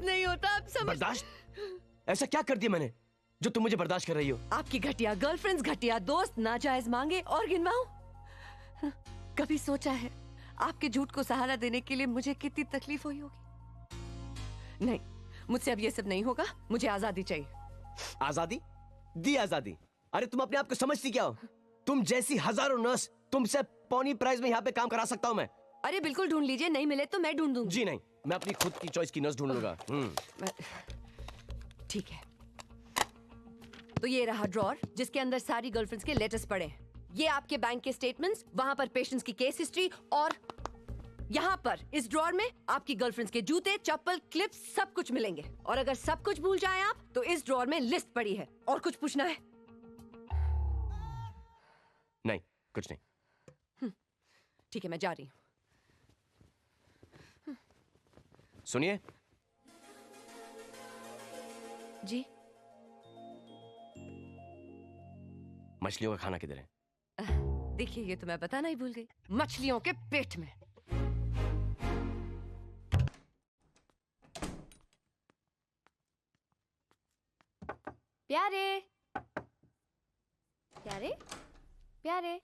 नहीं होता, आप समझ। बर्दाश्त? ऐसा क्या कर दिया मैंने जो तुम मुझे बर्दाश्त कर रही हो? आपकी घटिया गर्लफ्रेंड्स, घटिया दोस्त, नाजायज मांगे और गिनवाऊं? कभी सोचा है आपके झूठ को सहारा देने के लिए मुझे कितनी तकलीफ हुई होगी? नहीं, मुझसे अब ये सब नहीं होगा। मुझे आजादी चाहिए। आजादी? दी आजादी? अरे तुम अपने आप को समझती क्या हो? तुम जैसी हजारों नर्स, तुमसे पौनी प्राइस में यहाँ पे काम करा सकता हूँ मैं। अरे बिल्कुल ढूंढ लीजिए, नहीं मिले तो मैं ढूंढ दूंगी। जी नहीं, मैं अपनी खुद की चॉइस की नर्स ढूंढ लूंगा। ठीक है, तो ये रहा ड्रॉर जिसके अंदर सारी गर्लफ्रेंड्स के लेटर्स पड़े हैं। ये आपके बैंक के स्टेटमेंट्स, वहां पर पेशेंट्स की केस हिस्ट्री, और यहाँ पर इस ड्रॉर में आपकी गर्लफ्रेंड्स के जूते, चप्पल, क्लिप्स सब कुछ मिलेंगे। और अगर सब कुछ भूल जाए आप, तो इस ड्रॉर में लिस्ट पड़ी है। और कुछ पूछना है? नहीं, कुछ नहीं। ठीक है, मैं जा रही हूँ। सुनिए जी। मछलियों का खाना किधर है? देखिए, ये तो मैं बताना ही भूल गई। मछलियों के पेट में। प्यारे प्यारे प्यारे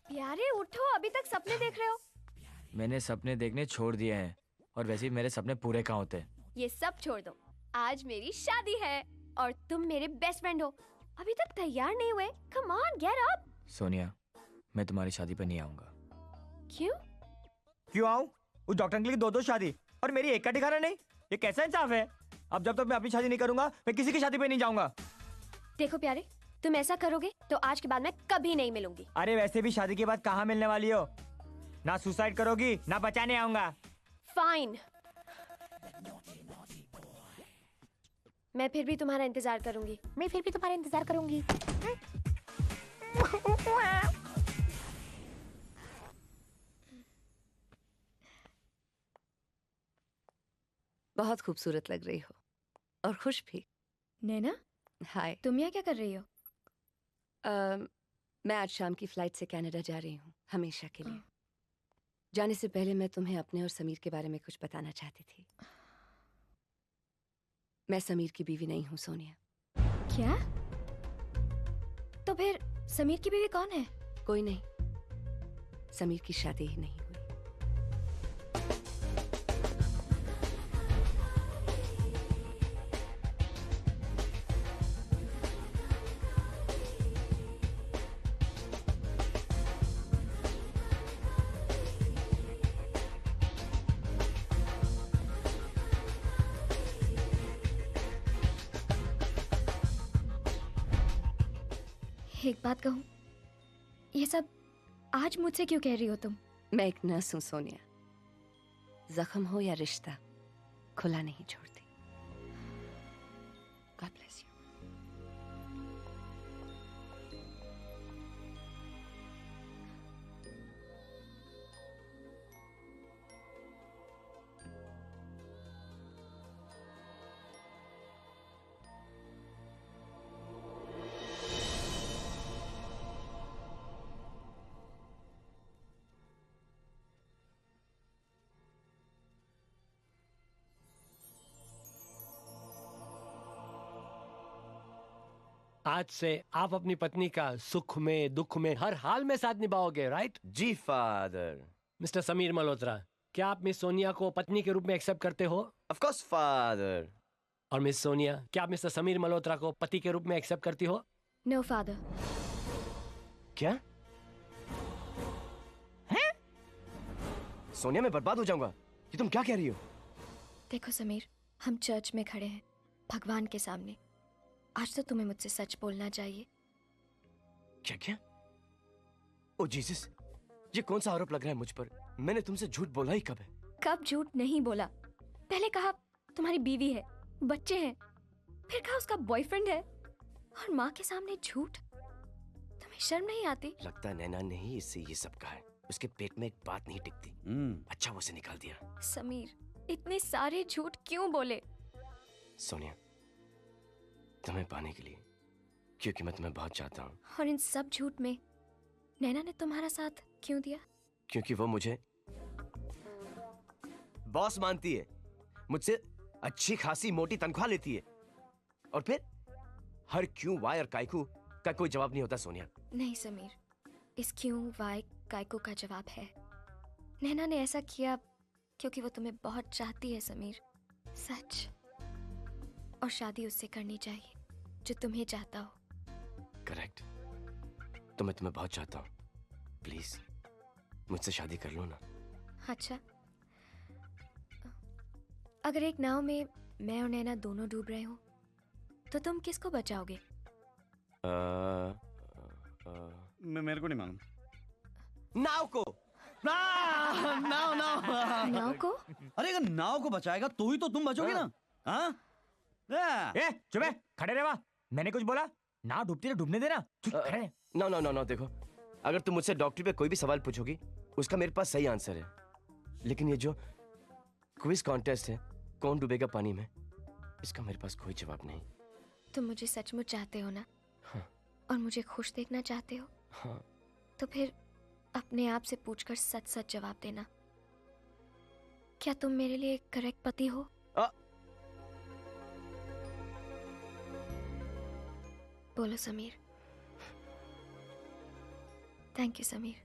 प्यारे, उठो, अभी तक सपने देख रहे हो? मैंने सपने देखने छोड़ दिए हैं, और वैसे भी मेरे सपने पूरे कहाँ होते हैं। ये सब छोड़ दो, आज मेरी शादी है और तुम मेरे बेस्ट फ्रेंड हो। अभी तक तैयार नहीं हुए? Come on, get up. Sonia, मैं तुम्हारी शादी पर नहीं आऊंगा। क्यों? क्यों आऊं? उस डॉक्टर के लिए दो शादी और मेरी एक का ठिकाना नहीं। ये कैसा इंसाफ है? अब जब तक मैं अपनी शादी नहीं करूंगा, मैं किसी की शादी पे नहीं जाऊंगा। देखो प्यारे, तुम ऐसा करोगे तो आज के बाद मैं कभी नहीं मिलूंगी। अरे वैसे भी शादी के बाद कहाँ मिलने वाली हो? ना सुसाइड करोगी ना बचाने आऊंगा। फाइन, मैं फिर भी तुम्हारा इंतजार करूंगी। बहुत खूबसूरत लग रही हो और खुश भी। नैना, हाय। तुम यहाँ क्या कर रही हो? मैं आज शाम की फ्लाइट से कनाडा जा रही हूँ, हमेशा के लिए। जाने से पहले मैं तुम्हें अपने और समीर के बारे में कुछ बताना चाहती थी। मैं समीर की बीवी नहीं हूँ, सोनिया। क्या? तो फिर समीर की बीवी कौन है? कोई नहीं, समीर की शादी ही नहीं हुई। एक बात कहूँ, ये सब आज मुझसे क्यों कह रही हो तुम? मैं एक नर्स हूँ सोनिया। जख्म हो या रिश्ता, खुला नहीं छोड़ती। God bless you. आज से आप अपनी पत्नी का सुख में दुख में हर हाल में साथ निभाओगे, राइट? जी फादर। मिस्टर समीर मल्होत्रा, क्या आप मिस सोनिया को पत्नी के रूप में एक्सेप्ट करते हो? Of course father. और मिस सोनिया, क्या आप मिस्टर समीर मल्होत्रा को पति के रूप में एक्सेप्ट करती हो? No father. क्या? हैं? सोनिया, मैं बर्बाद हो जाऊंगा। ये तुम क्या कह रही हो? देखो समीर, हम चर्च में खड़े हैं, भगवान के सामने। आज तो तुम्हें मुझसे सच बोलना चाहिए। क्या क्या? ओ जीसस, ये कौन सा आरोप लग रहा है मुझ पर? मैंने तुमसे झूठ बोला ही कब है? कब झूठ नहीं बोला? पहले कहा तुम्हारी बीवी है, बच्चे हैं, फिर कहा उसका बॉयफ्रेंड है, और माँ के सामने झूठ। तुम्हें शर्म नहीं आती? लगता है नैना ने ही इससे ये सब कहा है। उसके पेट में एक बात नहीं टिकती। अच्छा वो उसे निकाल दिया। समीर, इतने सारे झूठ क्यों बोले? सोनिया, तुम्हें पाने के लिए, क्योंकि मैं तुम्हें बहुत चाहता हूँ। और इन सब झूठ में नैना ने तुम्हारा साथ क्यों दिया? क्योंकि वो मुझे बॉस मानती है। मुझसे अच्छी खासी मोटी तनख्वाह लेती है, और फिर हर क्यों वाई और कायकू का कोई जवाब नहीं होता सोनिया। नहीं समीर, इस क्यों वाई कायको का जवाब है। नैना ने ऐसा किया क्योंकि वो तुम्हें बहुत चाहती है समीर, सच। और शादी उससे करनी चाहिए जो तुम्हें चाहता हो। करेक्ट, तो मैं तुम्हें बहुत चाहता हूँ, प्लीज मुझसे शादी कर लो ना। अच्छा, अगर एक नाव में मैं और नैना दोनों डूब रहे हो तो तुम किसको बचाओगे? मेरे को नहीं मालूम। नाव को। नाव नाव को? अरे अगर नाव को बचाएगा तो ही तो तुम बचोगे ना। हाँ? ए चुप है, खड़े रहे वहाँ। मैंने कुछ बोला? ना डूबती रहे, डूबने देना। चुप खड़े रहे। नो नो नो नो, देखो, अगर तुम मुझसे डॉक्टरी पे कोई भी सवाल पूछोगी उसका मेरे पास सही आंसर है, लेकिन ये जो क्विज कॉन्टेस्ट है, कौन डूबेगा पानी में, इसका मेरे पास कोई जवाब नहीं। तुम मुझे सचमुच चाहते हो ना? हाँ। और मुझे खुश देखना चाहते हो? हाँ। तो फिर अपने आप से पूछकर सच सच जवाब देना। क्या तुम मेरे लिए करेक्ट पति हो? बोलो समीर। थैंक यू समीर,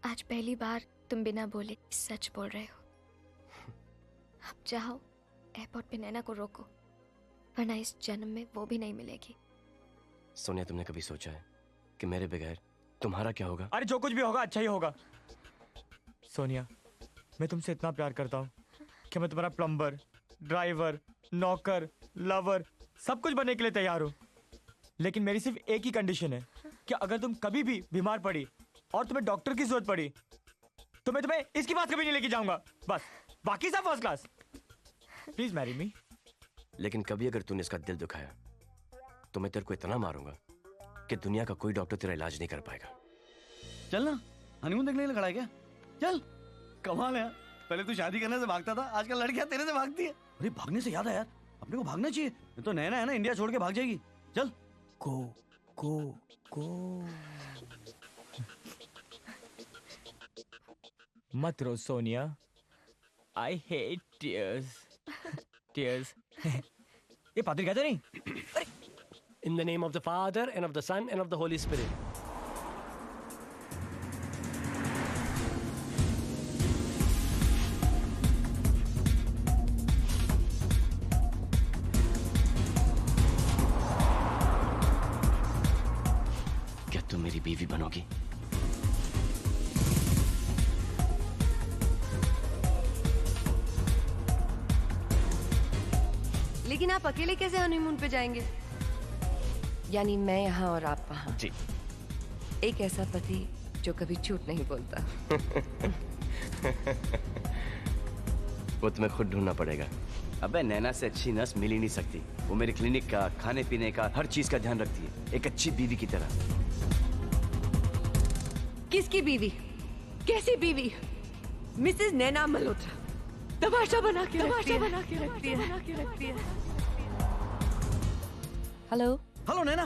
आज पहली बार तुम बिना बोले सच बोल रहे हो। अब जाओ एयरपोर्ट पे नैना को रोको, वरना इस जन्म में वो भी नहीं मिलेगी। सोनिया, तुमने कभी सोचा है कि मेरे बगैर तुम्हारा क्या होगा? अरे जो कुछ भी होगा अच्छा ही होगा। सोनिया, मैं तुमसे इतना प्यार करता हूँ कि मैं तुम्हारा प्लम्बर, ड्राइवर, नौकर, लवर सब कुछ बनने के लिए तैयार हूँ। लेकिन मेरी सिर्फ एक ही कंडीशन है कि अगर तुम कभी भी बीमार पड़ी और तुम्हें डॉक्टर की जरूरत पड़ी तो मैं तुम्हें इसकी बात कभी नहीं लेके जाऊंगा। बस, बाकी सब first class. Please marry me. लेकिन कभी अगर तूने इसका दिल दुखाया तो मैं तेरे को इतना मारूंगा कि दुनिया का कोई डॉक्टर तेरा इलाज नहीं कर पाएगा। चल ना, हनीमून देखने के लिए खड़ा है क्या? चल। कमाल है यार, पहले तू शादी करने से भागता था, आजकल लड़कियां तेरे से भागती है। अरे भागने से याद है यार, अपने को भागना चाहिए, नहीं तो नैना है ना इंडिया छोड़ के भाग जाएगी। चल। गो गो गो। मत रो Sonia, I hate tears. Tears. ये पादरी कहते नहीं? In the name of the Father and of the Son and of the Holy Spirit. क्या तुम मेरी बीवी बनोगी? लेकिन आप अकेले कैसे हनीमून पे जाएंगे? यानी मैं यहाँ और आप वहाँ। जी। एक ऐसा पति जो कभी झूठ नहीं बोलता। वो तुम्हें खुद ढूंढना पड़ेगा। अबे नैना से अच्छी नर्स मिल ही नहीं सकती। वो मेरे क्लिनिक का, खाने पीने का, हर चीज का ध्यान रखती है, एक अच्छी बीवी की तरह। किसकी बीवी? कैसी बीवी? मिसेस नैना मल्होत्रा तमाशा बना के रखती है। हेलो हेलो नैना।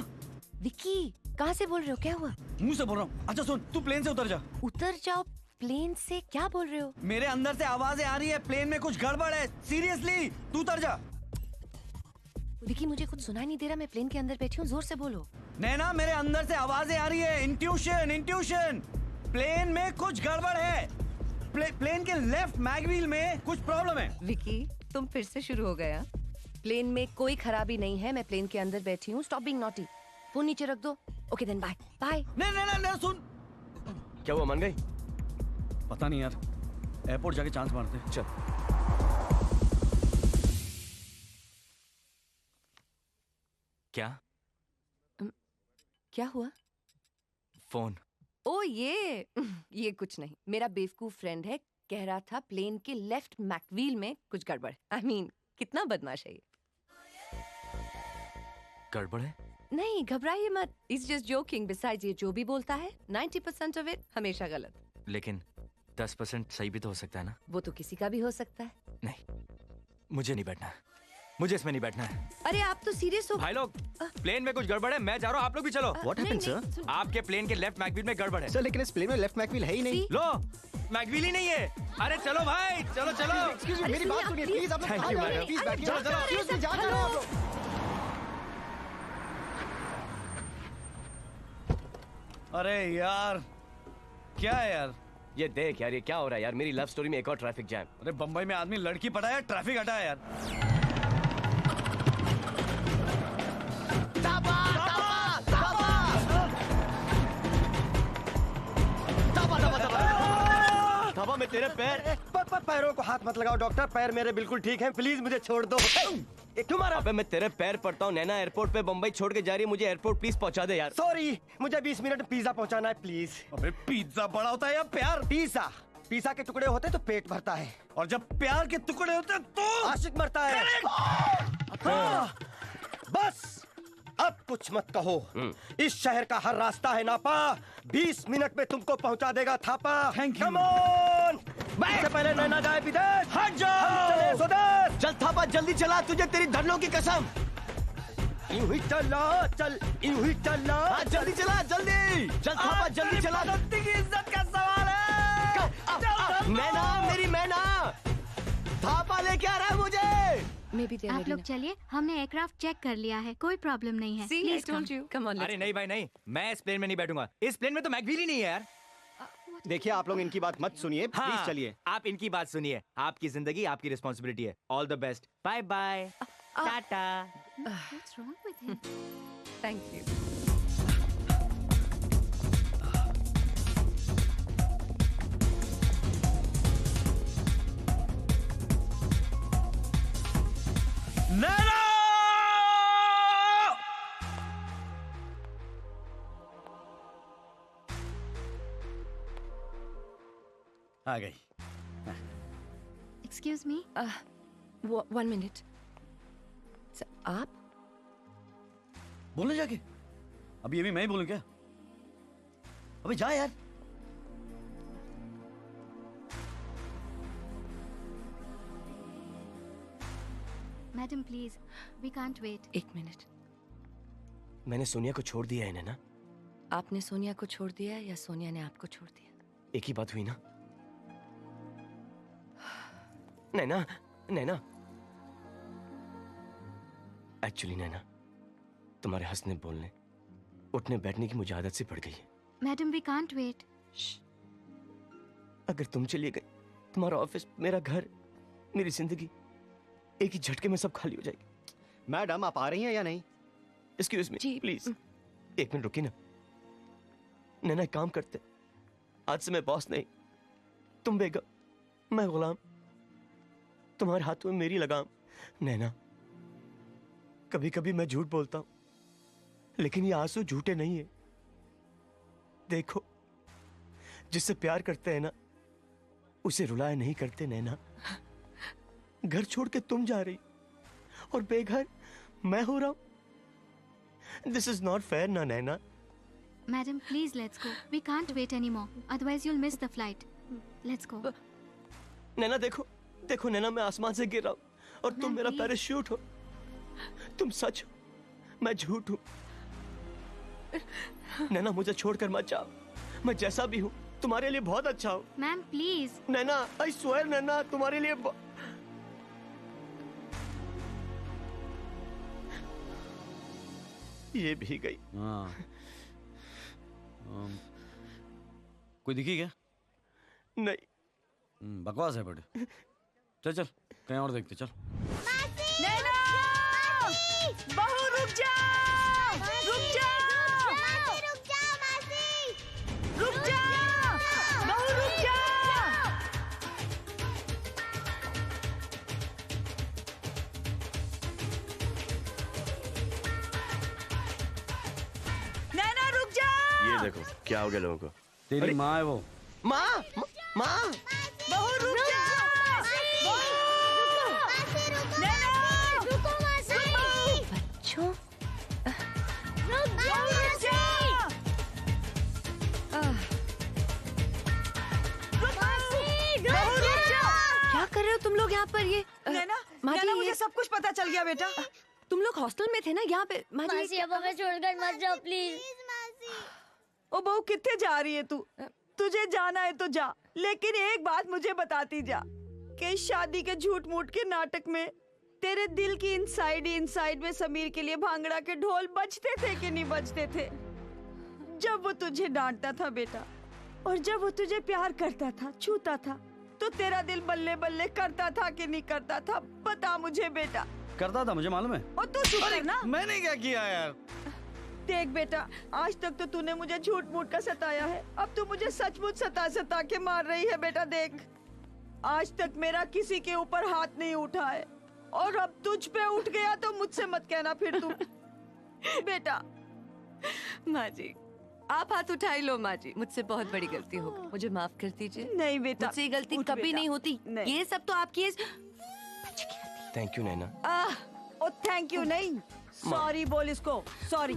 विक्की, कहाँ से बोल रहे हो? क्या हुआ? मुंह से बोल रहा हूँ। अच्छा सुन, तू प्लेन से उतर जा। उतर जाओ प्लेन से? क्या बोल रहे हो? मेरे अंदर से आवाजें आ रही है, प्लेन में कुछ गड़बड़ है, सीरियसली तू उतर जा। विक्की, मुझे कुछ सुनाई नहीं दे रहा, मैं प्लेन के अंदर बैठी हूँ, जोर से बोलो। नैना, मेरे अंदर से आवाजें आ रही है, इंट्यूशन इंट्यूशन। प्लेन में कुछ गड़बड़ है, प्लेन के लेफ्ट मैगव्हील में कुछ प्रॉब्लम है। विक्की, तुम फिर से शुरू हो गया। प्लेन में कोई खराबी नहीं है, मैं प्लेन के अंदर बैठी हूँ। Stop being naughty. फोन नीचे रख दो। Okay then, bye bye. नहीं सुन। क्या हुआ, मान गई? पता नहीं यार, एयरपोर्ट जाके चांस मारते हैं। चल। क्या हुआ? फोन। ओ ये कुछ नहीं, मेरा बेवकूफ फ्रेंड है, कह रहा था प्लेन के लेफ्ट मैकव्हील में कुछ गड़बड़। आई मीन कितना बदमाश है ये। गड़बड़ है? नहीं, घबराइए मत, इट्स जस्ट जोकिंग। बिसाइड्स ये जो भी बोलता है 90% ऑफ इट हमेशा गलत। लेकिन 10% सही भी तो हो सकता है ना? वो तो किसी का भी हो सकता है। नहीं, मुझे नहीं बैठना। मुझे इसमें नहीं बैठना है। अरे आप तो सीरियस हो। भाई लोग, प्लेन में कुछ गड़बड़ है, मैं जा रहा हूँ, आप लोग भी चलो। What नहीं, happened, नहीं, sir? सुन- आपके प्लेन के लेफ्ट मैकवील में गड़बड़ है। सर लेकिन इस प्लेन में लेफ्ट मैकवील है ही नहीं। See? लो, मैकवील ही नहीं है। अरे चलो भाई, चलो चलो। एक्सक्यूज मी, अरे मेरी सुनिए, बात सुनिए please। प्लीज। आप लोग Thank कहाँ you, जा रहे हैं? madam. प्लीज अरे बैठिए। जा रहे हैं, Excuse me, जा रहे हैं आप लोग? अरे यार क्या है यार? ये देख यार, ये क्या हो रहा है यार? मेरी लव स्टोरी में एक और ट्रैफिक जैम। अरे बम्बई में आदमी लड़की पटाया, ट्रैफिक हटाया यार। थापा मैं तेरे पैर। पैरों को हाथ मत लगाओ डॉक्टर, पैर मेरे बिल्कुल ठीक हैं, प्लीज मुझे छोड़ दो। तुम्हारा अबे मैं तेरे पैर पड़ता हूँ। नैना एयरपोर्ट पे बम्बई छोड़ के जा रही है, मुझे एयरपोर्ट प्लीज पहुंचा दे यार। सॉरी, मुझे 20 मिनट में पिज्जा पहुंचाना है प्लीज। अबे पिज्जा बड़ा होता है या प्यार? पिज्जा, पिज्जा के टुकड़े होते तो पेट भरता है, और जब प्यार के टुकड़े होते हैं तो आशिक मरता है। हाँ, बस अब कुछ मत कहो। इस शहर का हर रास्ता है नापा, 20 मिनट में तुमको पहुंचा देगा Thapa. Thank you. Come on! इससे पहले नैना जाए विदेश। हट जाओ। हम चले स्वदेश। चल थापा जल्दी चला, तुझे तेरी धरनों की कसम। यूं ही चला, चल यूं ही चला। हाँ जल्दी चला, जल्दी चल थापा, जल्दी चला। पति की इज्जत का सवाल है। मैना, मेरी मैना, थापा लेके आ रहा है मुझे। Maybe they're आप ready लोग now. चलिए, हमने एयरक्राफ्ट चेक कर लिया है, कोई प्रॉब्लम नहीं है। See, I Please told come. you. Come on, let's अरे नहीं भाई नहीं, मैं इस प्लेन में नहीं बैठूंगा। इस प्लेन में तो मैकवील ही नहीं है यार। देखिए आप लोग इनकी बात मत सुनिए, प्लीज चलिए। आप इनकी बात सुनिए। आपकी जिंदगी आपकी रिस्पॉन्सिबिलिटी है। All the best, bye bye, tata. What's wrong with him? Thank you. Naina! आ गई। Excuse me. One minute. So, आप? बोलने जाके अभी ये भी मैं ही बोलूं क्या? अबे जा यार। Madam, please. We can't wait. एक मिनट। मैंने सोनिया को छोड़ दिया है नैना। आपने सोनिया को छोड़ दिया या सोनिया ने आपको छोड़ दिया? एक ही बात हुई ना नैना। नैना एक्चुअली नैना, तुम्हारे हंसने बोलने उठने बैठने की मुझे आदत सी पड़ गई है। Madam, we can't wait. अगर तुम चली गई, तुम्हारा ऑफिस, मेरा घर, मेरी जिंदगी एक ही झटके में सब खाली हो जाएगी। मैडम आप आ रही हैं या नहीं? एक्सक्यूज मी जी। प्लीज, एक मिनट रुकी ना। नैना एक काम करते, आज से मैं बॉस नहीं, तुम बेगम, मैं गुलाम, तुम्हारे हाथों में मेरी लगाम। नैना कभी कभी मैं झूठ बोलता हूं, लेकिन ये आंसू झूठे नहीं है। देखो, जिससे प्यार करते हैं ना, उसे रुलाया नहीं करते नैना। घर छोड़ के तुम जा रही और बेघर मैं हो रहा हूं। दिस इज नॉट फेयर ना नैना। Madam, please let's go. We can't wait anymore. Otherwise you'll miss the flight. Let's go. नैना देखो, देखो नैना, मैं आसमान से गिर रहा हूं और तुम मैम, मेरा please। पैराशूट हो। तुम सच हो, मैं झूठ हूं। नैना मुझे छोड़कर मत जाओ, मैं जैसा भी हूं तुम्हारे लिए बहुत अच्छा हूं। Ma'am, please. Naina I swear नैना, तुम्हारे लिए ये भी गई। हाँ। कोई दिखी क्या? नहीं बकवास है बड़े। चल चल कहीं और देखते चल। बहू रुक जा, रुक जा, रुक जा, बहू रुक जा। नैना रुक जा। ये देखो क्या हो गया लोगों को। तेरी माँ है वो। माँ, माँ, बहू रुक जा। नैना बच्चों, रुक जा। बहू रुक जा। क्या कर रहे हो तुम लोग यहाँ यहाँ पर ये नैना, माँ जी, नैना, ये- मुझे सब कुछ पता चल गया बेटा। तुम लोग हॉस्टल में थे ना यहाँ पे? माँ जी, मासी अब हमें छोड़कर मत जाओ प्लीज। ओ बहू, कितने जा रही है तू? तुझे जाना है तो जा, लेकिन एक बात मुझे बताती जा कि इस शादी के झूठ मूठ के नाटक में तेरे दिल की इनसाइड में समीर के लिए भांगड़ा के ढोल बजते थे कि नहीं बजते थे? जब वो तुझे डांटता था बेटा, और जब वो तुझे प्यार करता था, छूता था, तो तेरा दिल बल्ले बल्ले करता था कि नहीं करता था? बता मुझे बेटा। करता था, मुझे मालूम है। और तू चुप कर ना। मैंने क्या किया यार? देख बेटा, आज तक तो तूने मुझे झूठ मूठ का सताया है, अब तू मुझे सचमुच सता के मार रही है बेटा। देख, आज तक मेरा किसी के ऊपर हाथ नहीं उठा है, और अब तुझ पे उठ गया तो मुझसे मत कहना फिर तू। बेटा। माँ जी, आप हाथ उठाई लो माँ जी, मुझसे बहुत बड़ी गलती हो गई, मुझे माफ कर दीजिए। नहीं बेटा, मुझसे ये गलती उठ कभी बेटा। नहीं होती। नहीं। ये सब तो आपकी thank you Naina. Oh thank you नहीं, सॉरी बोल इसको, सॉरी।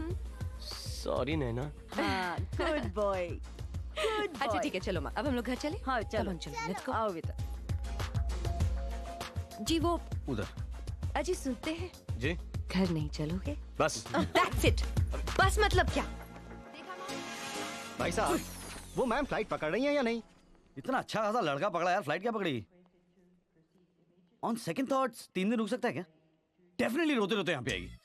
सॉरी नैना। हाँ, गुड बॉय, गुड। अच्छा ठीक है, चलो माँ, अब हम लोग घर चले। हाँ चलो, लेट्स गो। आओ बेटा। जी वो उधर। अजी सुनते हैं, जी घर नहीं चलोगे? बस। That's it. बस मतलब क्या? भाई साहब, वो मैम फ्लाइट पकड़ रही है या नहीं? इतना अच्छा खासा लड़का पकड़ा यार, फ्लाइट क्या पकड़ी? ऑन सेकंड थॉट्स 3 दिन रुक सकता है क्या? डेफिनेटली रोते रोते यहाँ पे आएगी।